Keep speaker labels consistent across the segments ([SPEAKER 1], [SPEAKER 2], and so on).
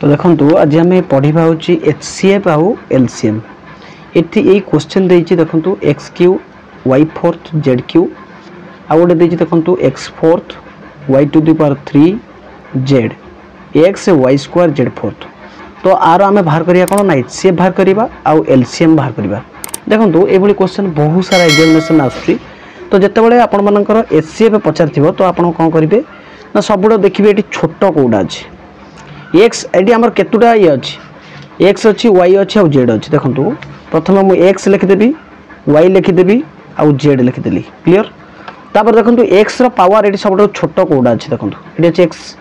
[SPEAKER 1] तो देखो आज आम पढ़ा हूँ HCF आउ LCM एटी यही क्वेश्चन देती देखो X Q Y fourth Z Q आ गए देखिए देखो X fourth Y to the power 3 Z X Y square Z fourth. तो आर आम बाहर करिया कौन ना HCF बाहर करवा आउ LCM बाहर करवा। देखो ये क्वेश्चन बहुत सारा एग्जामिनेशन आसूँ। तो जितेबाला आपण मानकर HCF पचार तो आप कौन करेंगे ना सब देखिए ये छोट कौटा अच्छे एक्स ये आम केतुटा ये अच्छी एक्स अच्छी वाई अच्छी आउ जेड अच्छी। देखो प्रथम मुझे एक्स लिखिदेवी वाई लिखिदेवी आउ जेड लिखिदेली क्लीयर। तापर देखो एक्स पावर ये सब छोट कौटा अच्छे देखो ये अच्छे एक्स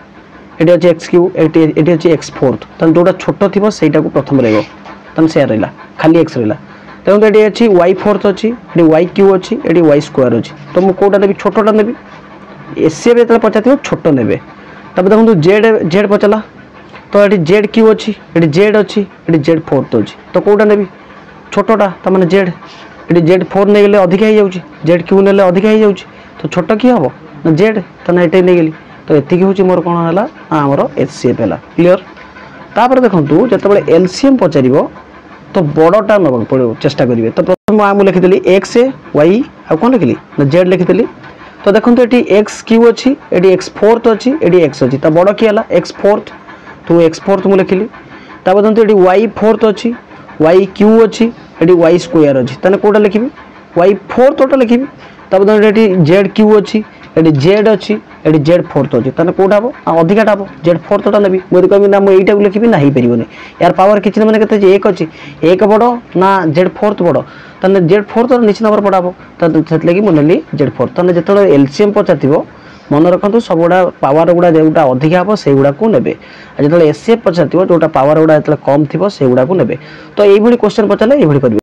[SPEAKER 1] ये अच्छे एक्स क्यू ये अच्छे एक्स फोर्थ तेना जोटा छोट थी से प्रथम रहा से रहा खाली एक्स रहा। देखो ये अच्छी वाई फोर्थ अच्छी ये वाई क्यू अच्छी ये वाई स्क्वायर अच्छी। तो मुझे कौटा नेबी छोटा नेबी HCF जो पचार छोट ने। देखो जेड जेड पचारा तो ये जेड क्यू अच्छी ये जेड अच्छी ये जेड फोर्थ अच्छी। तो कौटा नेबी छोटा मैंने जेड ये जेड फोर नहीं गले अधिका हो जाऊँगी जेड क्यू ने अधिका हो जाऊँगी। तो छोट किए हम ना जेड तो ये नहीं गली। तो ये हूँ मोर कौन है आमर HCF है क्लीयर। तापर देखो जिते LCM पचार तो बड़टा नवा पड़ो चेष्टा करेंगे। तो प्रथम आम लिखिदेली एक्स वाई आ कौन लिखिली ना जेड लिखिदेली। तो देखो ये एक्स क्यू अच्छी ये एक्स फोर्थ अच्छी ये एक्स अच्छी। तो बड़ किए है एक्स फोर्थ तो एक्स फोर्थ मुझे लिखिली। तापर देखो ये वाई फोर्थ अच्छी वाई क्यू अच्छी ये वाई स्क्वायर अच्छी। तेना कौटा लिखी वाई फोर्थटा लिखी। तापर देखो ये जेड क्यू अच्छी ये जेड अच्छी ये जेड फोर्थ अच्छी। तेना कौटा हम अधिकाटा हम जेड फोर्थटा नेबी मुझे कहबी ना मुझे यहीटा लिखी ना हो पारे यार पावर किसी मैंने कहते एक अच्छी एक बड़ ना जेड फोर्थ बड़ तेना जेड फोर्थ निश्चित भाव पढ़ा हम से मुझे नेली जेड फोर्थ। तेना जो LCM पचार मन रखु सब गुड़ा पावर गुड़ा जोटा अधिका हम से गुड़ा को ने। जो HCF पचार जोटा पावर गुड़ा जो कम थी से गुड़ा को ने। तो ये क्वेश्चन पचारे ये करेंगे।